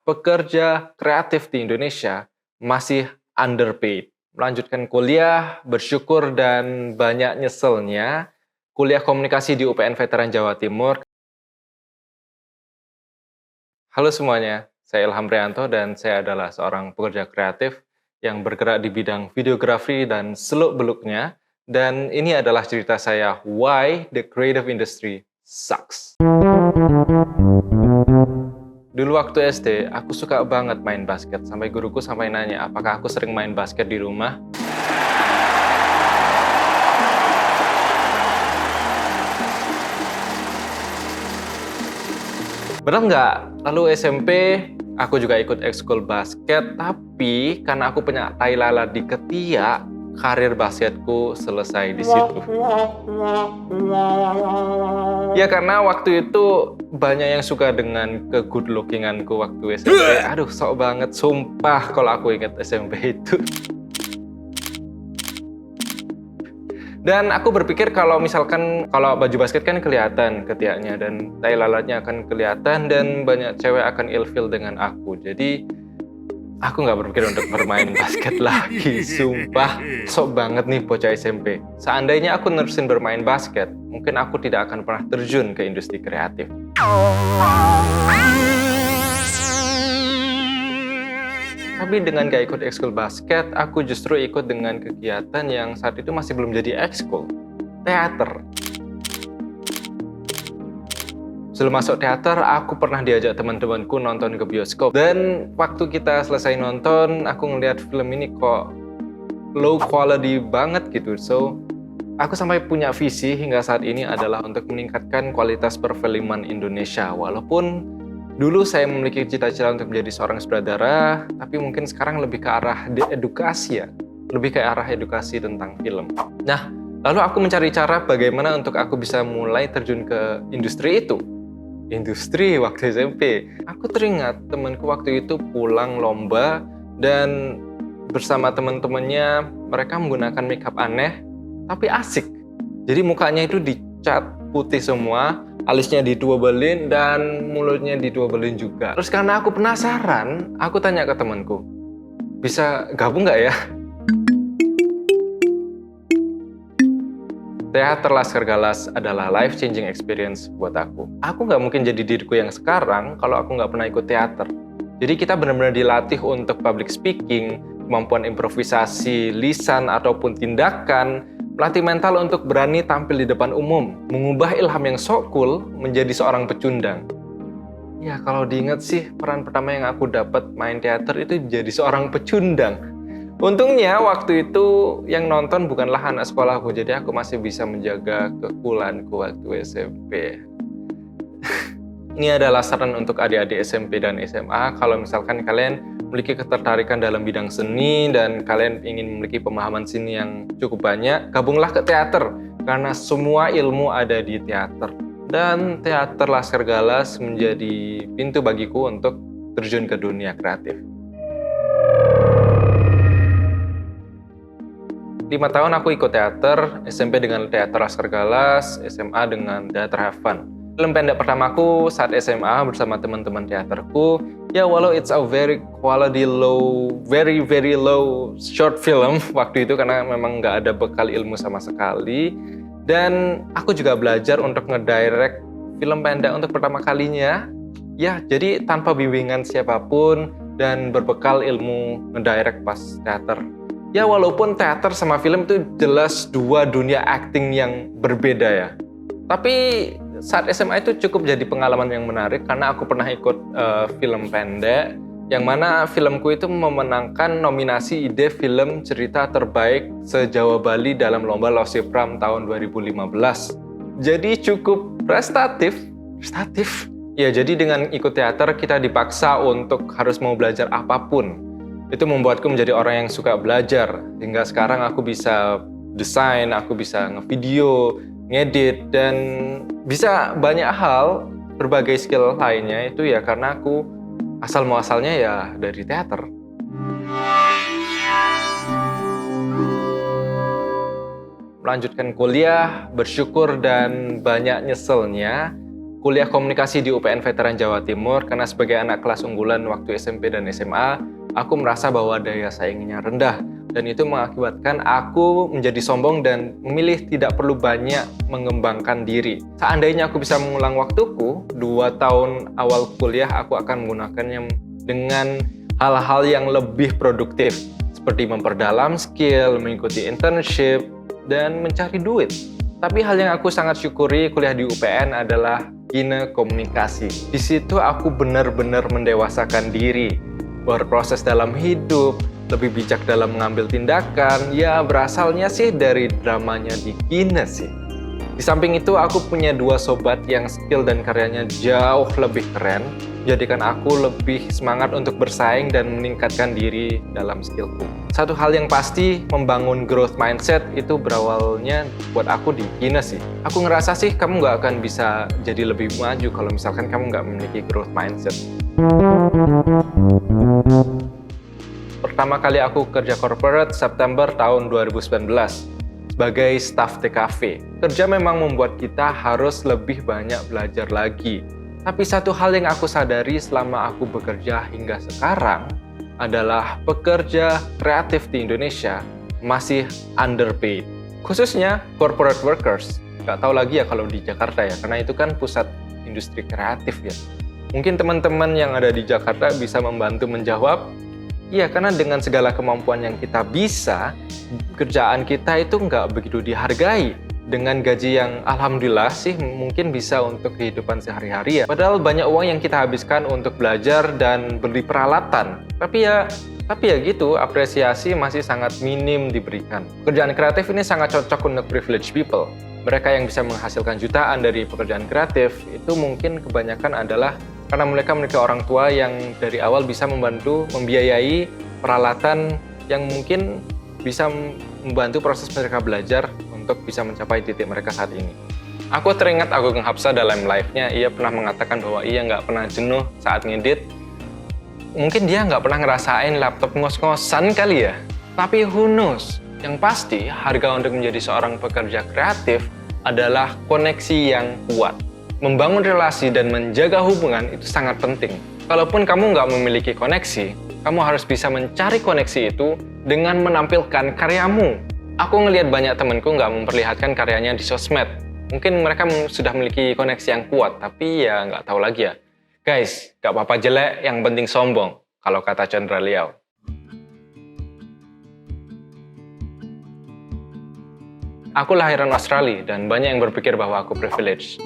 pekerja kreatif di Indonesia masih underpaid. Melanjutkan kuliah, bersyukur dan banyak nyeselnya, kuliah komunikasi di UPN Veteran Jawa Timur. Halo semuanya, saya Ilham Prianto dan saya adalah seorang pekerja kreatif yang bergerak di bidang videografi dan seluk-beluknya. Dan ini adalah cerita saya, why the creative industry sucks. Dulu waktu SD, aku suka banget main basket. Sampai guruku nanya, apakah aku sering main basket di rumah? Bener nggak? Lalu SMP, aku juga ikut ekskul basket. Tapi karena aku punya tai lalat di ketiak, karir basketku selesai di situ. Ya karena waktu itu banyak yang suka dengan ke-good lookinganku waktu SMP. Aduh, sok banget, sumpah kalau aku ingat SMP itu. Dan aku berpikir kalau misalkan baju basket kan kelihatan ketiaknya dan tai lalatnya akan kelihatan dan banyak cewek akan ilfeel dengan aku. Jadi aku nggak berpikir untuk bermain basket lagi, sumpah. Sok banget nih bocah SMP. Seandainya aku nerusin bermain basket, mungkin aku tidak akan pernah terjun ke industri kreatif. Tapi dengan gak ikut ekskul basket, aku justru ikut dengan kegiatan yang saat itu masih belum jadi ekskul, teater. Sebelum masuk teater, aku pernah diajak teman-temanku nonton ke bioskop. Dan waktu kita selesai nonton, aku ngeliat film ini kok low quality banget gitu. So, aku sampai punya visi hingga saat ini adalah untuk meningkatkan kualitas perfilman Indonesia. Walaupun dulu saya memiliki cita-cita untuk menjadi seorang sutradara, tapi mungkin sekarang lebih ke arah edukasi ya. Lebih ke arah edukasi tentang film. Nah, lalu aku mencari cara bagaimana untuk aku bisa mulai terjun ke industri itu. Industri waktu SMP. Aku teringat temanku waktu itu pulang lomba dan bersama teman-temannya mereka menggunakan makeup aneh tapi asik. Jadi mukanya itu dicat putih semua, alisnya dituebelin dan mulutnya dituebelin juga. Terus karena aku penasaran, aku tanya ke temanku, bisa gabung nggak ya? Teater Laskar Galas adalah life-changing experience buat aku. Aku nggak mungkin jadi diriku yang sekarang kalau aku nggak pernah ikut teater. Jadi kita benar-benar dilatih untuk public speaking, kemampuan improvisasi, lisan ataupun tindakan, melatih mental untuk berani tampil di depan umum, mengubah Ilham yang sok cool menjadi seorang pecundang. Ya kalau diingat sih, peran pertama yang aku dapat main teater itu jadi seorang pecundang. Untungnya waktu itu yang nonton bukanlah anak sekolahku, jadi aku masih bisa menjaga kekulanku waktu SMP. Ini adalah saran untuk adik-adik SMP dan SMA, kalau misalkan kalian memiliki ketertarikan dalam bidang seni dan kalian ingin memiliki pemahaman seni yang cukup banyak, gabunglah ke teater, karena semua ilmu ada di teater. Dan teater Laskar Galas menjadi pintu bagiku untuk terjun ke dunia kreatif. 5 tahun aku ikut teater, SMP dengan teater Laskar Galas, SMA dengan teater Have Fun. Film pendek pertamaku saat SMA bersama teman-teman teaterku, ya walau it's a very quality low, very low short film waktu itu karena memang nggak ada bekal ilmu sama sekali. Dan aku juga belajar untuk ngedirect film pendek untuk pertama kalinya. Ya, jadi tanpa bimbingan siapapun dan berbekal ilmu ngedirect pas teater. Ya walaupun teater sama film itu jelas dua dunia acting yang berbeda ya. Tapi saat SMA itu cukup jadi pengalaman yang menarik karena aku pernah ikut film pendek yang mana filmku itu memenangkan nominasi ide film cerita terbaik se-Jawa Bali dalam lomba Losipram tahun 2015. Jadi cukup prestatif. Ya jadi dengan ikut teater kita dipaksa untuk harus mau belajar apapun. Itu membuatku menjadi orang yang suka belajar. Hingga sekarang aku bisa desain, aku bisa ngevideo, ngedit, dan bisa banyak hal, berbagai skill lainnya itu ya karena aku asal muasalnya ya dari teater. Melanjutkan kuliah, bersyukur dan banyak nyeselnya, kuliah komunikasi di UPN Veteran Jawa Timur karena sebagai anak kelas unggulan waktu SMP dan SMA, aku merasa bahwa daya saingnya rendah. Dan itu mengakibatkan aku menjadi sombong dan memilih tidak perlu banyak mengembangkan diri. Seandainya aku bisa mengulang waktuku, 2 tahun awal kuliah aku akan menggunakannya dengan hal-hal yang lebih produktif, seperti memperdalam skill, mengikuti internship, dan mencari duit. Tapi hal yang aku sangat syukuri kuliah di UPN adalah Gine Komunikasi. Di situ aku benar-benar mendewasakan diri, berproses dalam hidup, lebih bijak dalam mengambil tindakan, ya berasalnya sih dari dramanya di Gine sih. Di samping itu aku punya 2 sobat yang skill dan karyanya jauh lebih keren, jadikan aku lebih semangat untuk bersaing dan meningkatkan diri dalam skillku. Satu hal yang pasti, membangun growth mindset itu berawalnya buat aku di Gine sih. Aku ngerasa sih kamu nggak akan bisa jadi lebih maju kalau misalkan kamu nggak memiliki growth mindset. Pertama kali aku kerja corporate September tahun 2019 sebagai staff TKV. Kerja memang membuat kita harus lebih banyak belajar lagi. Tapi satu hal yang aku sadari selama aku bekerja hingga sekarang adalah pekerja kreatif di Indonesia masih underpaid. Khususnya corporate workers. Gak tahu lagi ya kalau di Jakarta ya, karena itu kan pusat industri kreatif ya. Mungkin teman-teman yang ada di Jakarta bisa membantu menjawab. Iya, karena dengan segala kemampuan yang kita bisa, kerjaan kita itu nggak begitu dihargai. Dengan gaji yang alhamdulillah sih mungkin bisa untuk kehidupan sehari-hari ya. Padahal banyak uang yang kita habiskan untuk belajar dan beli peralatan. Tapi ya gitu, apresiasi masih sangat minim diberikan. Pekerjaan kreatif ini sangat cocok untuk privileged people. Mereka yang bisa menghasilkan jutaan dari pekerjaan kreatif itu mungkin kebanyakan adalah karena mereka memiliki orang tua yang dari awal bisa membantu membiayai peralatan yang mungkin bisa membantu proses mereka belajar untuk bisa mencapai titik mereka saat ini. Aku teringat Agung Hapsa dalam live-nya, ia pernah mengatakan bahwa ia nggak pernah jenuh saat ngedit. Mungkin dia nggak pernah ngerasain laptop ngos-ngosan kali ya. Tapi who knows? Yang pasti, harga untuk menjadi seorang pekerja kreatif adalah koneksi yang kuat. Membangun relasi dan menjaga hubungan itu sangat penting. Kalaupun kamu nggak memiliki koneksi, kamu harus bisa mencari koneksi itu dengan menampilkan karyamu. Aku ngelihat banyak temenku nggak memperlihatkan karyanya di sosmed. Mungkin mereka sudah memiliki koneksi yang kuat, tapi ya nggak tahu lagi ya. Guys, nggak apa-apa jelek, yang penting sombong, kalau kata Chandra Liao. Aku lahiran Australia dan banyak yang berpikir bahwa aku privilege.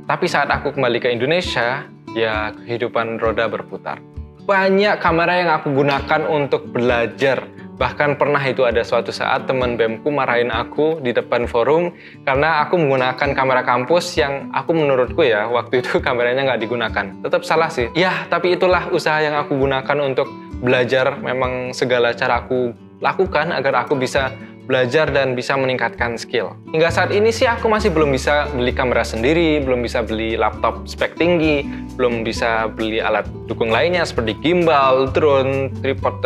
Tapi saat aku kembali ke Indonesia, ya kehidupan roda berputar. Banyak kamera yang aku gunakan untuk belajar. Bahkan pernah itu ada suatu saat teman BEM-ku marahin aku di depan forum karena aku menggunakan kamera kampus yang menurutku ya, waktu itu kameranya nggak digunakan. Tetap salah sih. Ya, tapi itulah usaha yang aku gunakan untuk belajar. Memang segala cara aku lakukan agar aku bisa belajar dan bisa meningkatkan skill. Hingga saat ini sih aku masih belum bisa beli kamera sendiri, belum bisa beli laptop spek tinggi, belum bisa beli alat dukung lainnya seperti gimbal, drone, tripod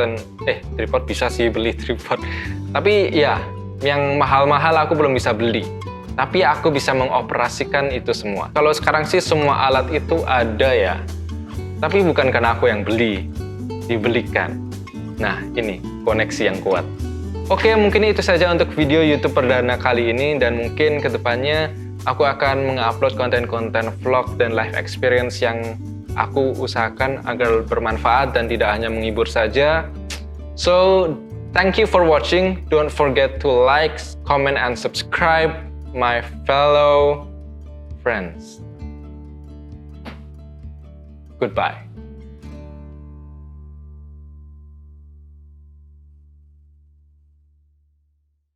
tripod bisa sih beli tripod. Tapi ya, yang mahal-mahal aku belum bisa beli. Tapi aku bisa mengoperasikan itu semua. Kalau sekarang sih semua alat itu ada ya. Tapi bukan karena aku yang beli, dibelikan. Nah, ini koneksi yang kuat. Oke, mungkin itu saja untuk video YouTube perdana kali ini, dan mungkin kedepannya aku akan mengupload konten-konten vlog dan live experience yang aku usahakan agar bermanfaat dan tidak hanya menghibur saja. So, thank you for watching. Don't forget to like, comment, and subscribe my fellow friends. Goodbye.